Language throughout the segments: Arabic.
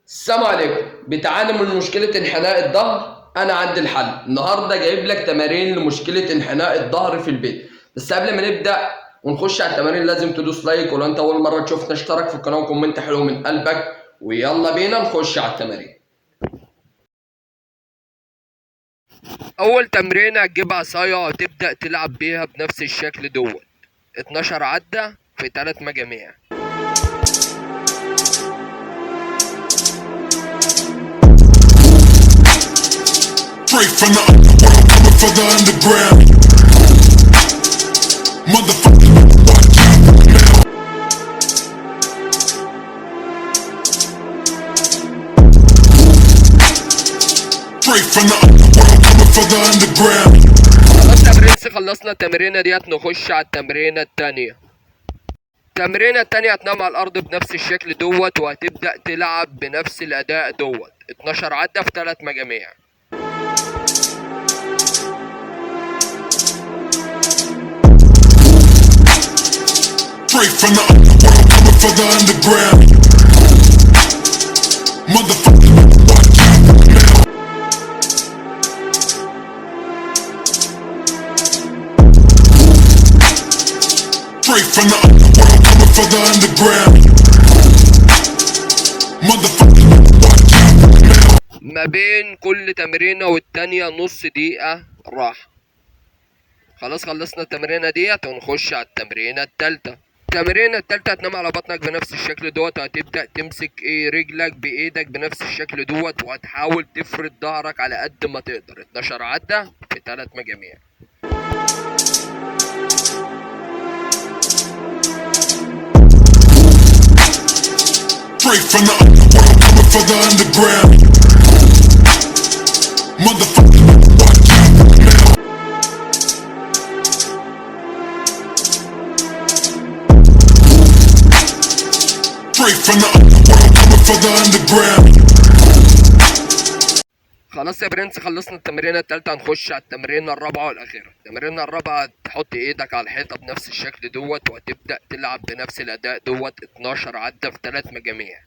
السلام عليكم. بتعاني من مشكلة انحناء الظهر؟ أنا عندي الحل. النهاردة جايب لك تمارين لمشكلة انحناء الظهر في البيت. بس قبل ما نبدأ ونخش على التمارين لازم تدوس لايك، ولو أنت أول مرة تشوفنا اشترك في القناة وكومنت حلو من قلبك، ويلا بينا نخش على التمارين. أول تمرينة هتجيب عصاية وهتبدأ تلعب بيها بنفس الشكل دوت 12 عدة في 3 مجاميع. Straight from the underworld, coming for the underground. Motherfucker, watch out now. Straight from the underworld, coming for the underground. خلاص يا برنس، خلصنا التمرينة ديت، نخش على التمرينة التانية. التمرينة التانية هتنام على الأرض بنفس الشكل دوت، وهتبدأ تلعب بنفس الأداء دوت 12 عدة في 3 مجاميع. Straight from the underworld, coming for the underground. Motherfucker, watch out now. Straight from the underworld, coming for the underground. Motherfucker, watch out now. ما بين كل تمرينة والتانية نص دقيقة راحة. خلاص خلصنا التمرينة ديت ونخش على التمرينة التالتة. التمرينة التالتة هتنام على بطنك بنفس الشكل دوت، وهتبدأ تمسك رجلك بإيدك بنفس الشكل دوت، وهتحاول تفرد ظهرك على قد ما تقدر 12 عدة في 3 مجاميع. Straight from the underworld, coming for the underground. Motherfucker, watch out now. Straight from the underworld, coming for the underground. خلاص يا برنس، خلصنا التمرينة التالتة، هنخش على التمرينة الرابعة والأخيرة. التمرينة الرابعة تحط إيدك على الحيطة بنفس الشكل دوت، وهتبدأ تلعب بنفس الأداء دوت 12 عدة في 3 مجاميع.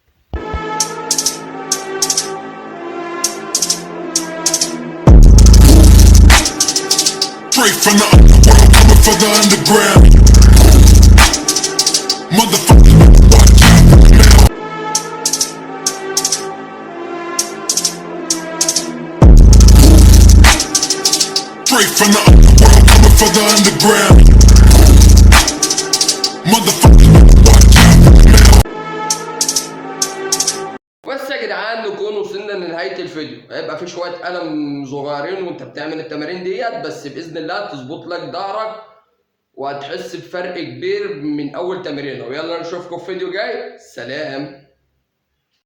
Straight from the underworld, coming for the underground. Motherfucker, watch out now. Straight from the underworld, coming for the underground. Motherfucker, watch out now. بس يا جدعان نكون وصلنا لنهاية الفيديو. هيبقى في شوية ألم صغيرين وأنت بتعمل التمارين ديت، بس بإذن الله تظبط لك ظهرك وهتحس بفرق كبير من أول تمرينة. ويلا نشوفكم في فيديو جاي. سلام.